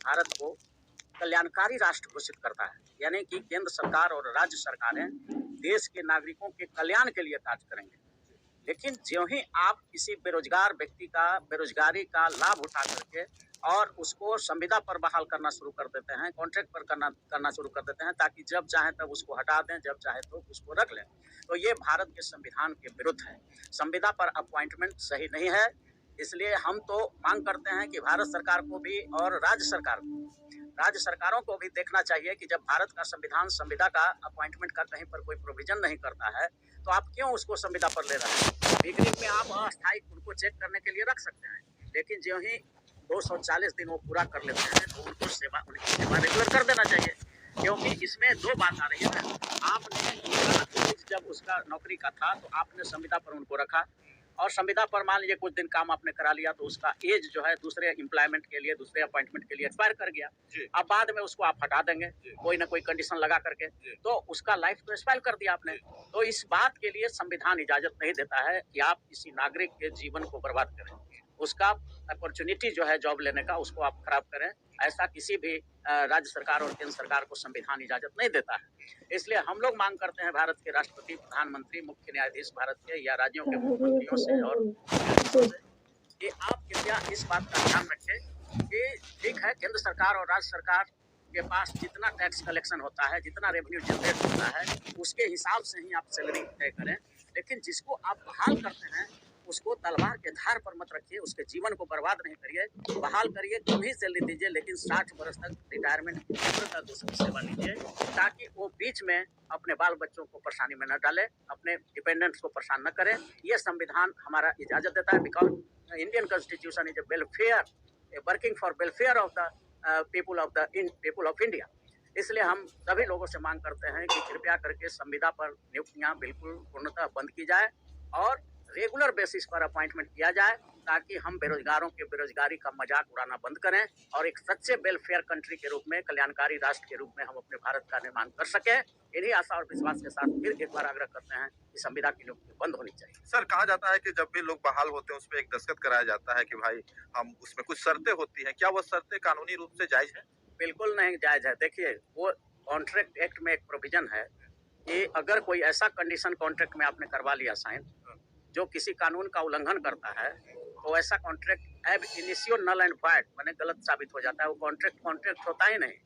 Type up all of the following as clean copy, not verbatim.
भारत को कल्याणकारी राष्ट्र घोषित करता है, यानी कि केंद्र सरकार और राज्य सरकारें देश के नागरिकों के कल्याण के लिए कार्य करेंगे। लेकिन ज्यों ही आप किसी बेरोजगार व्यक्ति का बेरोजगारी का लाभ उठा करके और उसको संविदा पर बहाल करना शुरू कर देते हैं, कॉन्ट्रैक्ट पर करना शुरू कर देते हैं, ताकि जब चाहे तब उसको हटा दें, जब चाहे तो उसको रख लें, तो ये भारत के संविधान के विरुद्ध है। संविदा पर अपॉइंटमेंट सही नहीं है। इसलिए हम तो मांग करते हैं कि भारत सरकार को भी और राज्य सरकारों को भी देखना चाहिए कि जब भारत का संविधान संविदा का अपॉइंटमेंट का कहीं पर कोई प्रोविजन नहीं करता है, तो आप क्यों उसको संविदा पर ले रहे हैं। बिगनिंग में आप अस्थायी उनको चेक करने के लिए रख सकते हैं, लेकिन जो ही 240 दिन वो पूरा कर लेते हैं तो उनकी सेवा रेगुलर कर देना चाहिए। क्योंकि इसमें दो बात आ रही है ना, आपने जब उसका नौकरी का था तो आपने संविदा पर उनको रखा, और संविदा पर मान लीजिए कुछ दिन काम आपने करा लिया तो उसका एज जो है दूसरे एम्प्लॉयमेंट के लिए, दूसरे अपॉइंटमेंट के लिए एक्सपायर कर गया। अब बाद में उसको आप हटा देंगे कोई ना कोई कंडीशन लगा करके, तो उसका लाइफ तो एक्सपायर कर दिया आपने। तो इस बात के लिए संविधान इजाजत नहीं देता है कि आप किसी नागरिक के जीवन को बर्बाद करें, उसका अपॉर्चुनिटी जो है जॉब लेने का उसको आप खराब करें। ऐसा किसी भी राज्य सरकार और केंद्र सरकार को संविधान इजाजत नहीं देता है। इसलिए हम लोग मांग करते हैं भारत के राष्ट्रपति, प्रधानमंत्री, मुख्य न्यायाधीश भारत के या राज्यों के मुख्यमंत्रियों से और कि आप कृपया इस बात का ध्यान रखें कि ठीक है, केंद्र सरकार और राज्य सरकार के पास जितना टैक्स कलेक्शन होता है, जितना रेवेन्यू जनरेट होता है, उसके हिसाब से ही आप सैलरी तय करें। लेकिन जिसको आप बहाल करते हैं उसको तलवार के धार पर मत रखिए, उसके जीवन को बर्बाद नहीं करिए। बहाल करिए, कम ही सैलरी दीजिए, लेकिन 60 वर्ष तक रिटायरमेंट तक उसकी सेवा लीजिए, ताकि वो बीच में अपने बाल बच्चों को परेशानी में न डाले, अपने डिपेंडेंट्स को परेशान न करें। ये संविधान हमारा इजाजत देता है, because Indian constitution is a welfare, working for welfare of the people of India. इसलिए हम सभी लोगों से मांग करते हैं कि कृपया करके संविदा पर नियुक्तियां बिल्कुल पूर्णतः बंद की जाए और रेगुलर बेसिस पर अपॉइंटमेंट किया जाए, ताकि हम बेरोजगारों के बेरोजगारी का मजाक उड़ाना बंद करें और एक सच्चे वेलफेयर कंट्री के रूप में, कल्याणकारी राष्ट्र के रूप में हम अपने भारत का निर्माण कर सके। इन्हीं आशा और विश्वास के साथ फिर एक बार आग्रह करते हैं कि संविदा की नियुक्ति बंद होनी चाहिए। सर, कहा जाता है कि जब भी लोग बहाल होते हैं उसपे एक दस्तखत कराया जाता है कि भाई हम उसमें कुछ शर्तें होती हैं, क्या वो शर्तें कानूनी रूप से जायज है? बिल्कुल नहीं जायज है। देखिए, वो कॉन्ट्रैक्ट एक्ट में एक प्रोविजन है कि अगर कोई ऐसा कंडीशन कॉन्ट्रैक्ट में आपने करवा लिया साइन जो किसी कानून का उल्लंघन करता है, तो ऐसा कॉन्ट्रैक्ट एब इनिशियो नल एंड वॉइड माने गलत साबित हो जाता है। वो कॉन्ट्रैक्ट होता ही नहीं,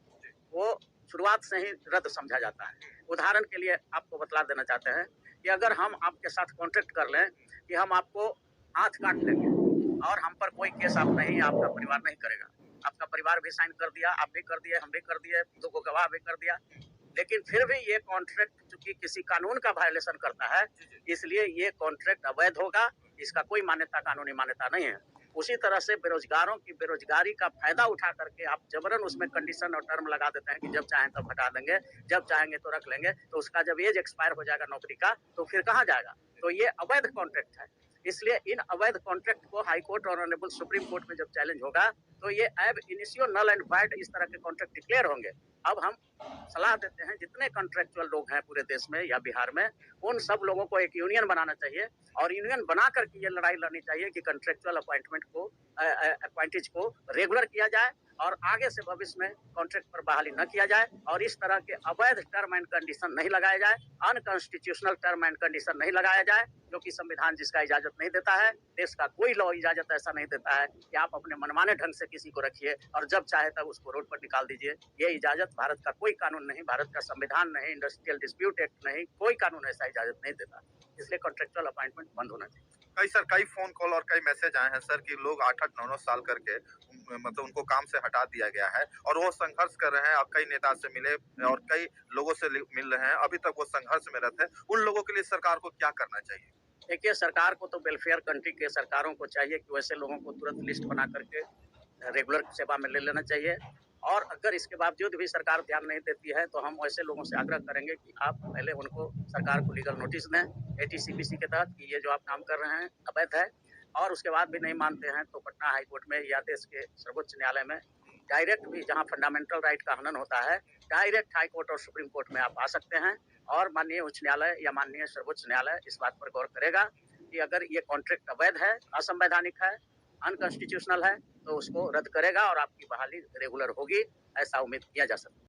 वो शुरुआत से ही रद्द समझा जाता है। उदाहरण के लिए आपको बतला देना चाहते हैं कि अगर हम आपके साथ कॉन्ट्रैक्ट कर लें कि हम आपको हाथ काट लेंगे और हम पर कोई केस आप नहीं, आपका परिवार नहीं करेगा, आपका परिवार भी साइन कर दिया, आप भी कर दिए, हम भी कर दिए, दो गवाह भी कर दिया, लेकिन फिर भी ये कॉन्ट्रैक्ट चूंकि किसी कानून का वायलेशन करता है, इसलिए ये कॉन्ट्रैक्ट अवैध होगा, इसका कोई मान्यता, कानूनी मान्यता नहीं है। उसी तरह से बेरोजगारों की बेरोजगारी का फायदा उठा करके आप जबरन उसमें कंडीशन और टर्म लगा देते हैं कि जब चाहें तब हटा देंगे, जब चाहेंगे तो रख लेंगे, तो उसका जब एज एक्सपायर हो जाएगा नौकरी का, तो फिर कहाँ जाएगा। तो ये अवैध कॉन्ट्रैक्ट है। इसलिए इन अवैध कॉन्ट्रैक्ट को हाई कोर्ट और ऑनरेबल सुप्रीम कोर्ट में जब चैलेंज होगा, तो ये एब इनिशियो नल एंड वॉइड इस तरह के कॉन्ट्रैक्ट डिक्लेयर होंगे। अब हम सलाह देते हैं जितने कॉन्ट्रेक्चुअल लोग हैं पूरे देश में या बिहार में, उन सब लोगों को एक यूनियन बनाना चाहिए और यूनियन बना करके ये लड़ाई लड़नी चाहिए कि कॉन्ट्रेक्चुअल अपॉइंटमेंट को अपॉइंटेज को रेगुलर किया जाए और आगे से भविष्य में कॉन्ट्रैक्ट पर बहाली न किया जाए और इस तरह के अवैध टर्म एंड कंडीशन नहीं लगाए जाए, अनकॉन्स्टिट्यूशनल टर्म एंड कंडीशन नहीं लगाया जाए, जो कि संविधान जिसका इजाजत नहीं देता है। देश का कोई लॉ इजाजत ऐसा नहीं देता है कि आप अपने मनमाने ढंग से किसी को रखिए और जब चाहे तब उसको रोड पर निकाल दीजिए। ये इजाजत भारत का कोई कानून नहीं, भारत का संविधान नहीं, इंडस्ट्रियल डिस्प्यूट एक्ट नहीं, कोई कानून ऐसा इजाजत नहीं देता। इसलिए कॉन्ट्रेक्चुअल अपॉइंटमेंट बंद होना चाहिए। कई फोन कॉल और कई मैसेज आए हैं सर कि लोग 8-8, 9-9 साल करके मतलब उनको काम से हटा दिया गया है और वो संघर्ष कर रहे हैं और कई नेता से मिले और कई लोगों से मिल रहे हैं, अभी तक वो संघर्ष में रहते हैं। उन लोगों के लिए सरकार को क्या करना चाहिए? देखिए, सरकार को तो वेलफेयर कंट्री के सरकारों को चाहिए कि वैसे लोगों को तुरंत लिस्ट बना करके रेगुलर सेवा में ले लेना चाहिए और अगर इसके बावजूद भी सरकार ध्यान नहीं देती है तो हम ऐसे लोगों से आग्रह करेंगे कि आप पहले उनको, सरकार को लीगल नोटिस दें एटीसीपीसी के तहत कि ये जो आप काम कर रहे हैं अवैध है, और उसके बाद भी नहीं मानते हैं तो पटना हाई कोर्ट में या देश के सर्वोच्च न्यायालय में डायरेक्ट भी, जहाँ फंडामेंटल राइट का हनन होता है, डायरेक्ट हाई कोर्ट और सुप्रीम कोर्ट में आप आ सकते हैं और माननीय उच्च न्यायालय या माननीय सर्वोच्च न्यायालय इस बात पर गौर करेगा कि अगर ये कॉन्ट्रैक्ट अवैध है, असंवैधानिक है, अनकॉन्स्टिट्यूशनल है, तो उसको रद्द करेगा और आपकी बहाली रेगुलर होगी, ऐसा उम्मीद किया जा सकता है।